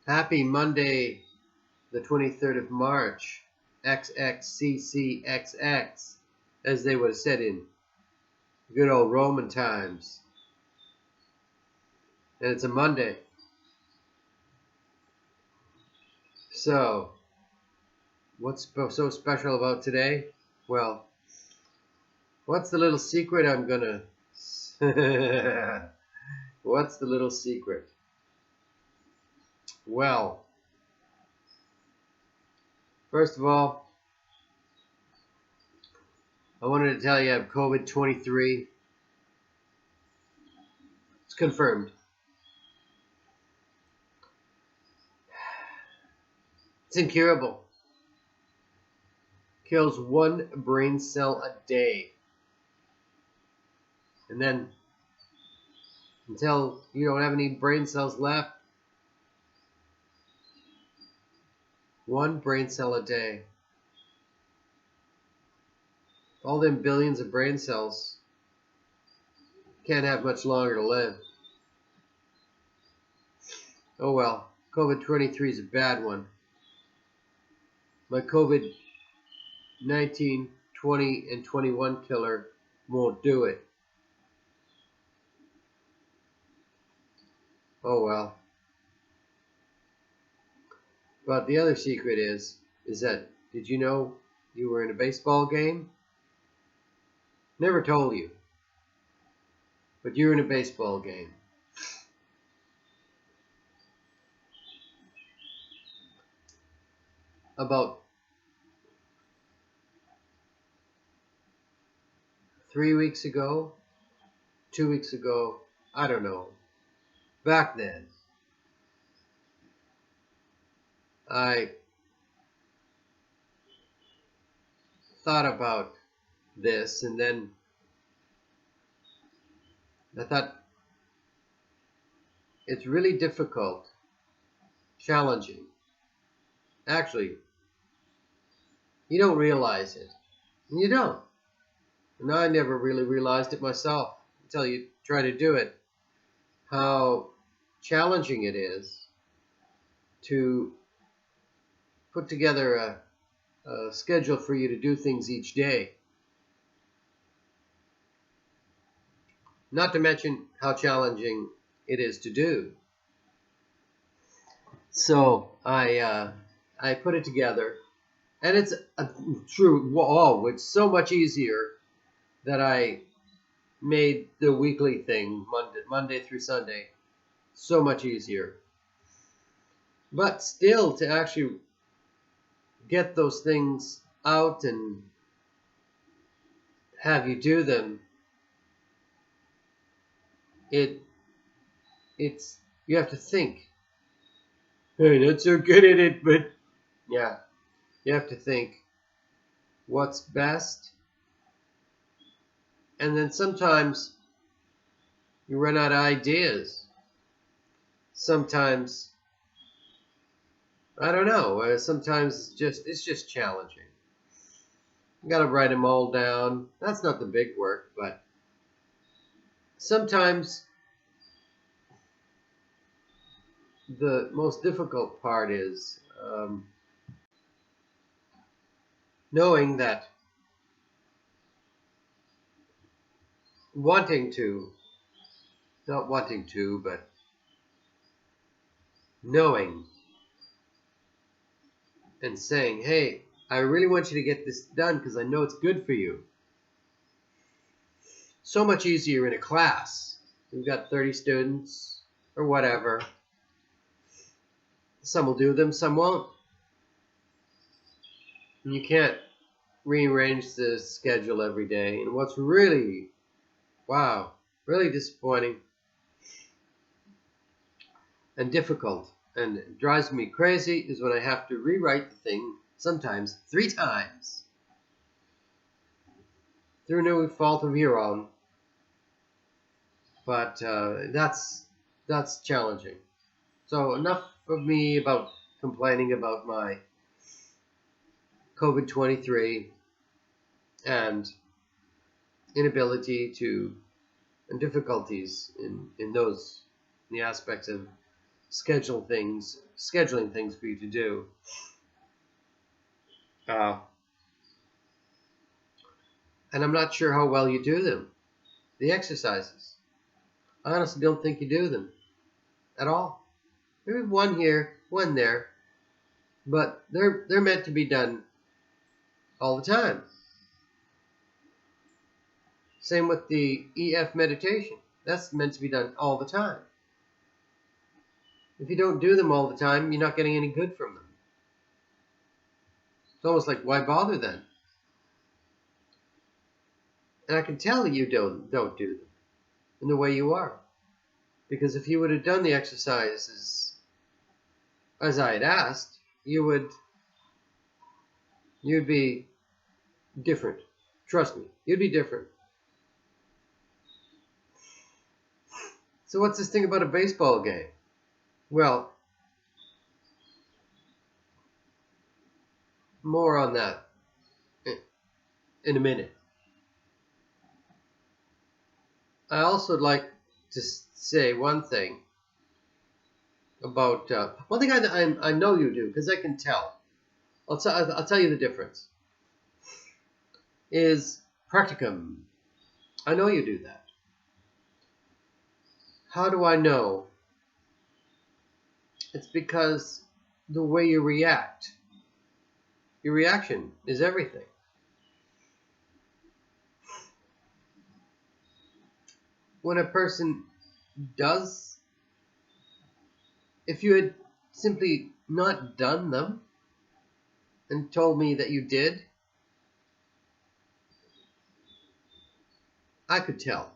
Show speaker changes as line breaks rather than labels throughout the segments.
Happy Monday, the 23rd of March, Xxccxx, as they would have said in good old Roman times. And it's a Monday. So, what's so special about today? Well, what's the little secret I'm gonna... What's the little secret? Well, first of all, I wanted to tell you I have COVID-23. It's confirmed. It's incurable. Kills one brain cell a day. And then, until you don't have any brain cells left, one brain cell a day. All them billions of brain cells can't have much longer to live. Oh well, COVID-23 is a bad one. My COVID-19, 20, and 21 killer won't do it. Oh well. But the other secret is that, did you know you were in a baseball game? Never told you. But you're in a baseball game. About 3 weeks ago, 2 weeks ago, I don't know. Back then, I thought about this, and then I thought it's really difficult, challenging. Actually, you don't realize it. And you don't. And I never really realized it myself until you try to do it. How challenging it is to put together a schedule for you to do things each day. Not to mention how challenging it is to do. So I put it together, and it's true. Oh, it's so much easier that I made the weekly thing Monday through Sunday so much easier. But still, to actually get those things out and have you do them, it's you have to think. Hey, not so good at it, but yeah, you have to think what's best. And then sometimes you run out of ideas. Sometimes, I don't know, sometimes it's just challenging. You gotta write them all down. That's not the big work, but sometimes the most difficult part is knowing that not wanting to, but knowing and saying, hey, I really want you to get this done because I know it's good for you. So much easier in a class. We've got 30 students or whatever. Some will do them, some won't. And you can't rearrange the schedule every day. And what's really, wow, really disappointing and difficult and it drives me crazy is when I have to rewrite the thing sometimes 3 times through no fault of your own. But that's challenging. So enough of me about complaining about my COVID-23 and inability to and difficulties in the aspects of scheduling things for you to do. And I'm not sure how well you do them. The exercises. I honestly don't think you do them at all. Maybe one here, one there, but they're meant to be done all the time. Same with the EF meditation. That's meant to be done all the time. If you don't do them all the time, you're not getting any good from them. It's almost like, why bother then? And I can tell you don't do them in the way you are. Because if you would have done the exercises as I had asked, you'd be different. Trust me, you'd be different. So what's this thing about a baseball game? Well, more on that in a minute. I also would like to say one thing about one thing I know you do, because I can tell. I'll tell you the difference. Is practicum. I know you do that. How do I know? It's because the way you react. Your reaction is everything. When a person does, if you had simply not done them and told me that you did, I could tell.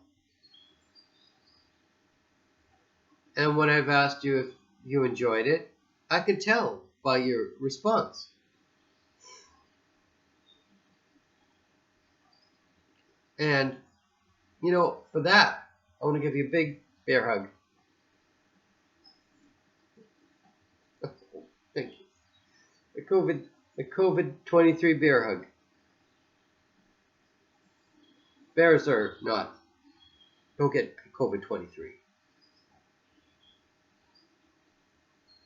And when I've asked you if you enjoyed it, I could tell by your response. And, for that, I want to give you a big bear hug. Thank you. The COVID-23 bear hug. Bears are not. Don't get COVID-23.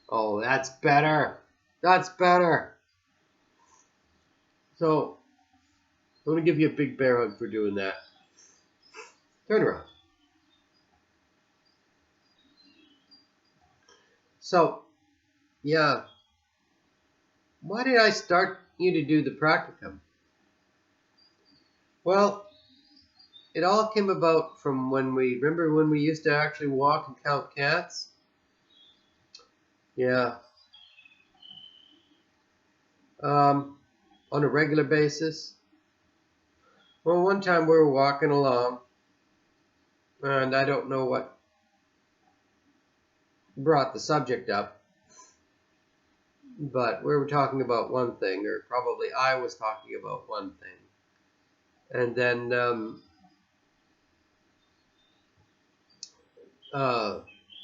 Oh, that's better. That's better. So, I want to give you a big bear hug for doing that. Turn around. So, yeah. Why did I start you to do the practicum? Well, it all came about from remember when we used to actually walk and count cats? Yeah. On a regular basis. Well, one time we were walking along, and I don't know what brought the subject up, but we were talking about one thing, or probably I was talking about one thing. And then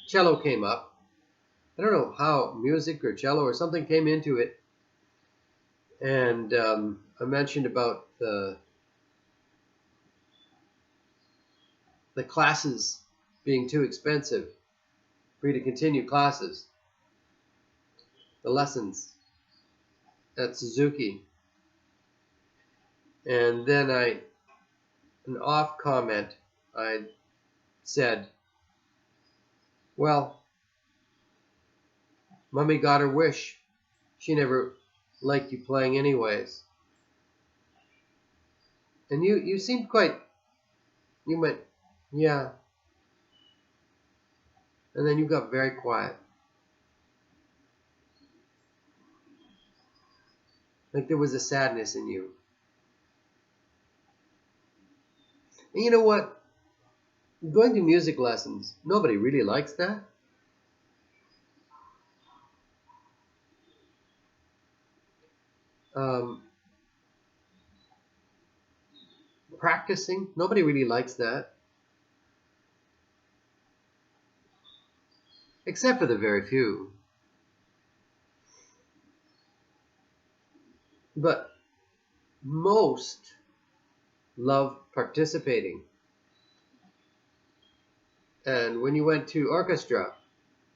cello came up. I don't know how, music or cello or something came into it. And I mentioned about the classes being too expensive for you to continue classes. The lessons at Suzuki. And then an off comment, I said, well, Mommy got her wish. She never liked you playing anyways. And you seemed you went, yeah. And then you got very quiet. Like there was a sadness in you. And you know what? Going to music lessons, nobody really likes that. Practicing, nobody really likes that. Except for the very few. But most love participating. And when you went to orchestra,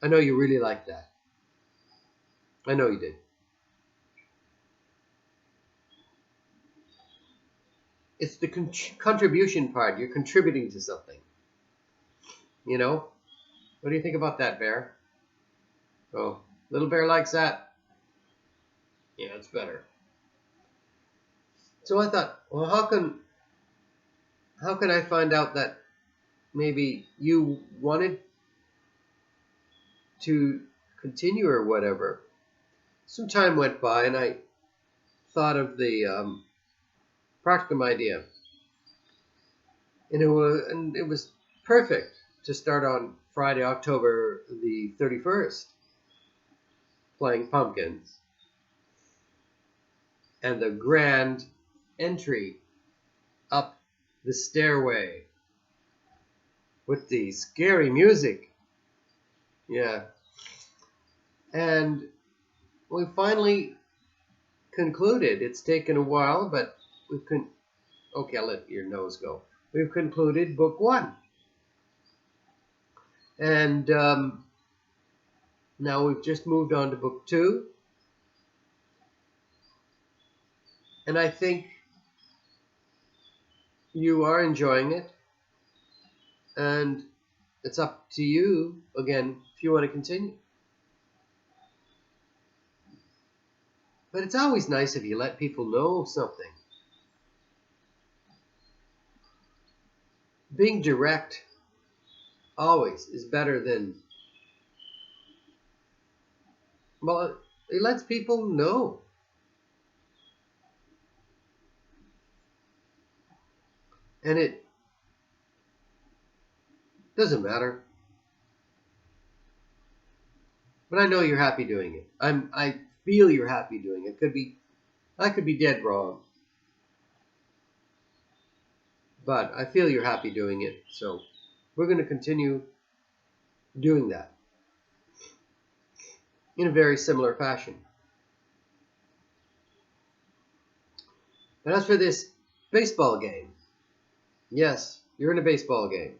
I know you really like that. I know you did. It's the contribution part. You're contributing to something. You know? What do you think about that, Bear? Oh, little Bear likes that. Yeah, it's better. So I thought, well, how can I find out that maybe you wanted to continue or whatever? Some time went by, and I thought of the practicum idea, and it was perfect to start on Friday, October the 31st, playing pumpkins, and the grand entry up the stairway with the scary music. Yeah. And we finally concluded. It's taken a while, but okay, I'll let your nose go. We've concluded book 1. And now we've just moved on to book 2. And I think you are enjoying it. And it's up to you, again, if you want to continue. But it's always nice if you let people know something. Being direct always is better than, well, it lets people know. And it doesn't matter. But I know you're happy doing it. I feel you're happy doing it. I could be dead wrong. But I feel you're happy doing it. So we're going to continue doing that in a very similar fashion. But as for this baseball game, yes, you're in a baseball game.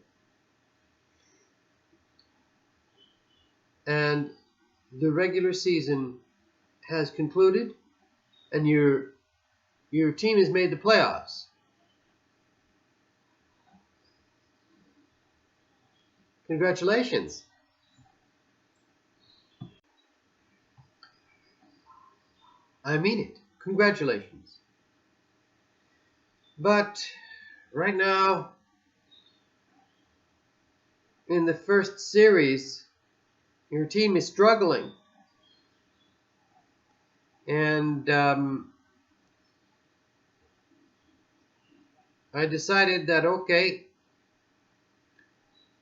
And the regular season has concluded, and your team has made the playoffs. Congratulations. I mean it. Congratulations. But right now, in the first series, your team is struggling. And I decided that, okay,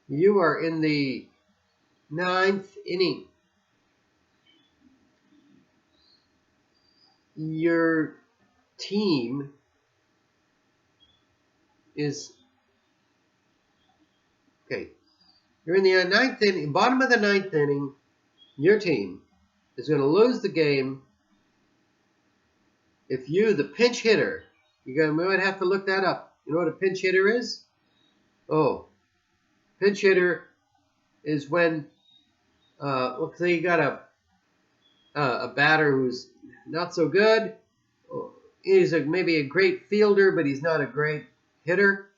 you are in the 9th inning. Your team is, okay, you're in the 9th inning, bottom of the 9th inning. Your team is going to lose the game if you, the pinch hitter, we might have to look that up. You know what a pinch hitter is? Oh, pinch hitter is when, let's say you got a batter who's not so good. He's maybe a great fielder, but he's not a great hitter.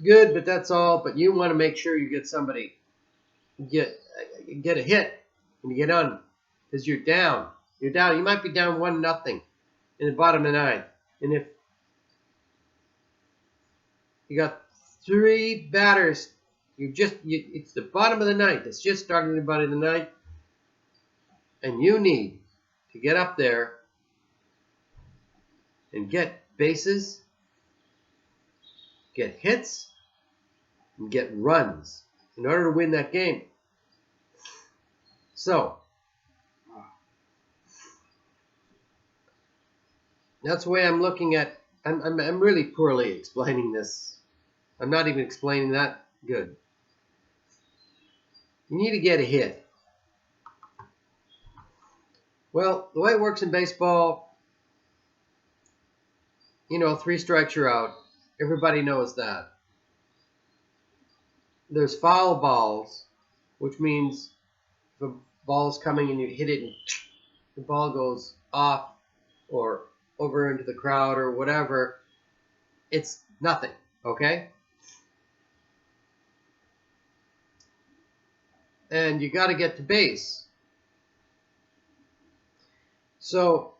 Good, but that's all. But you want to make sure you get somebody, get a hit when you get on, because you're down. You're down. You might be down 1-0 in the bottom of the 9th, and if you got 3 batters, it's the bottom of the 9th. It's just starting the bottom of the 9th, and you need to get up there and get bases, get hits, and get runs in order to win that game. So that's the way I'm looking at. I'm really poorly explaining this. I'm not even explaining that good. You need to get a hit. Well, the way it works in baseball, 3 strikes you're out. Everybody knows that. There's foul balls, which means if a ball's coming and you hit it and the ball goes off or over into the crowd or whatever, it's nothing, okay? And you got to get to base. So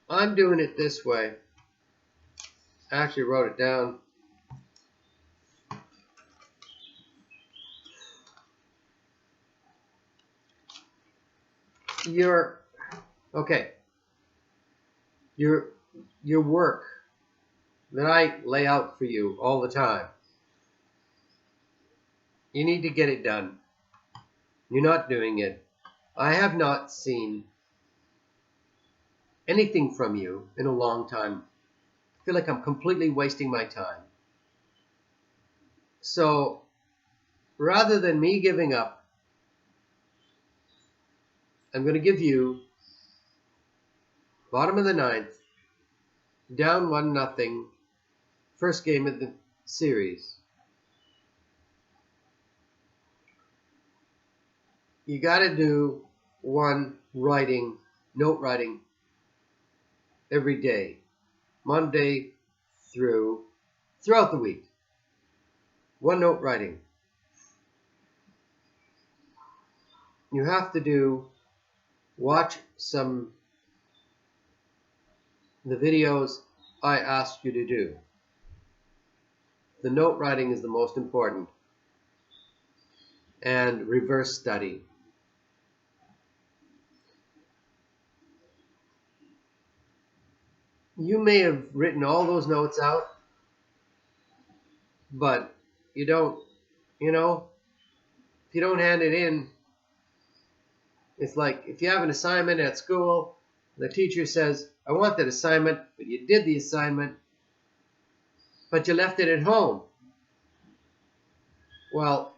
I'm doing it this way. I actually wrote it down. Your work that I lay out for you all the time, you need to get it done. You're not doing it. I have not seen anything from you in a long time. I feel like I'm completely wasting my time. So rather than me giving up, I'm going to give you bottom of the ninth, down 1-0, first game of the series. You got to do one note writing every day, Monday throughout the week. One note writing. You have to watch the videos I asked you to do. The note writing is the most important. And reverse study. You may have written all those notes out, but you don't, if you don't hand it in, it's like if you have an assignment at school, the teacher says, I want that assignment, but you did the assignment, but you left it at home. Well,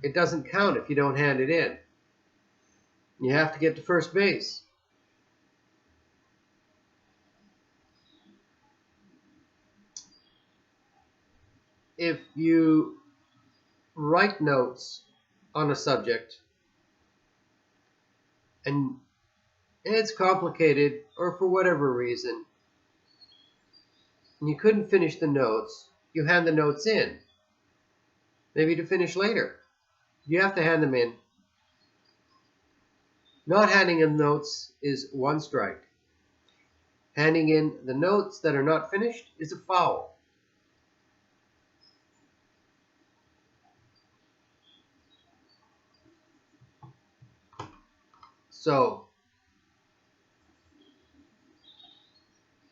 it doesn't count if you don't hand it in. You have to get to first base. If you write notes on a subject and it's complicated or for whatever reason, and you couldn't finish the notes, you hand the notes in. Maybe to finish later. You have to hand them in. Not handing in notes is one strike. Handing in the notes that are not finished is a foul. So,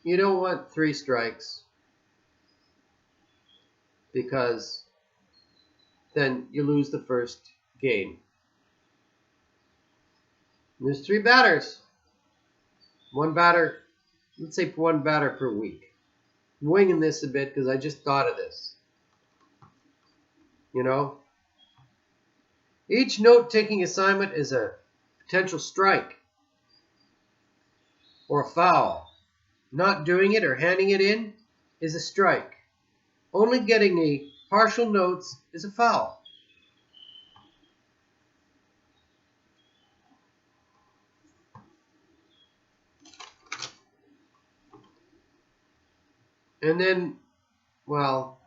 you don't want 3 strikes because then you lose the first game. And there's 3 batters. One batter, let's say 1 batter per week. I'm winging this a bit because I just thought of this. Each note-taking assignment is a potential strike or a foul. Not doing it or handing it in is a strike. Only getting a partial notes is a foul. And then, well,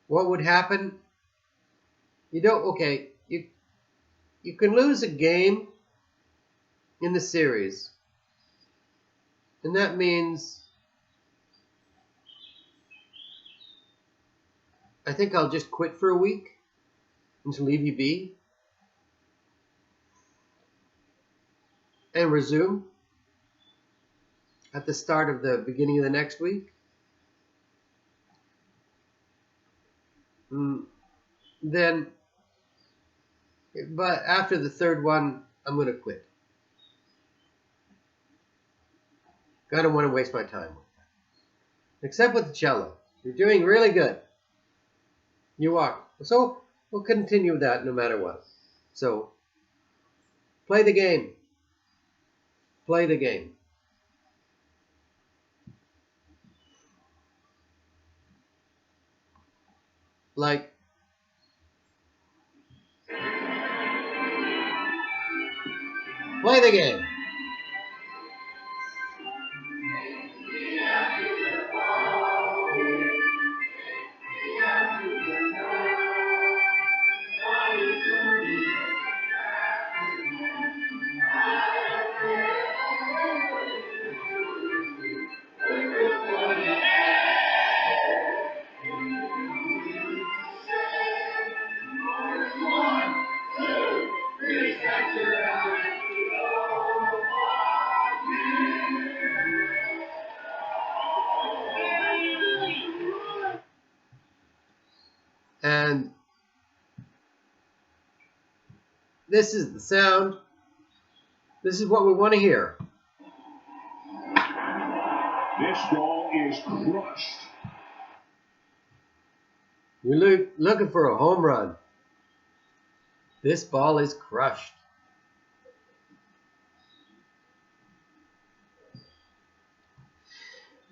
what would happen? You can lose a game in the series. And that means I think I'll just quit for a week and just leave you be and resume at the start of the beginning of the next week. Then, but after the 3rd one, I'm going to quit. I don't want to waste my time with that. Except with the cello. You're doing really good. You are. So we'll continue that no matter what. So play the game. Play the game. Like Play the game. And this is the sound. This is what we want to hear.
This ball is crushed.
We're looking for a home run. This ball is crushed.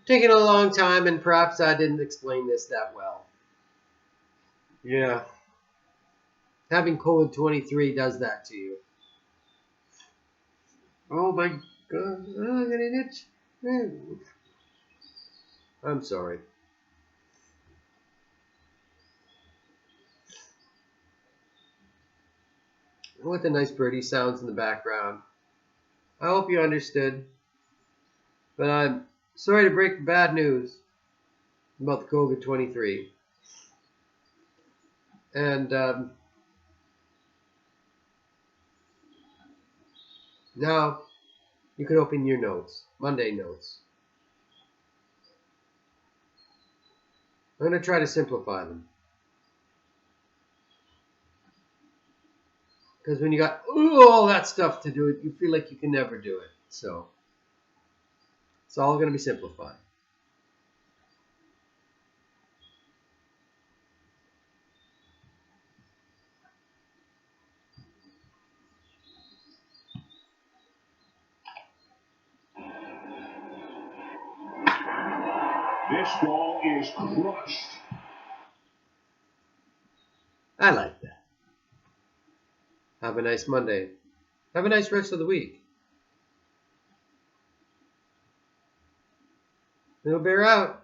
Taking a long time, and perhaps I didn't explain this that well. Yeah. Having COVID-23 does that to you. Oh my God. Oh, I got an itch. I'm sorry. What the nice birdie sounds in the background. I hope you understood. But I'm sorry to break the bad news about the COVID-23. And now you can open your notes, Monday notes. I'm going to try to simplify them. Because when you got all that stuff to do it, you feel like you can never do it. So it's all going to be simplified.
This ball is crushed.
I like that. Have a nice Monday. Have a nice rest of the week. It'll bear out.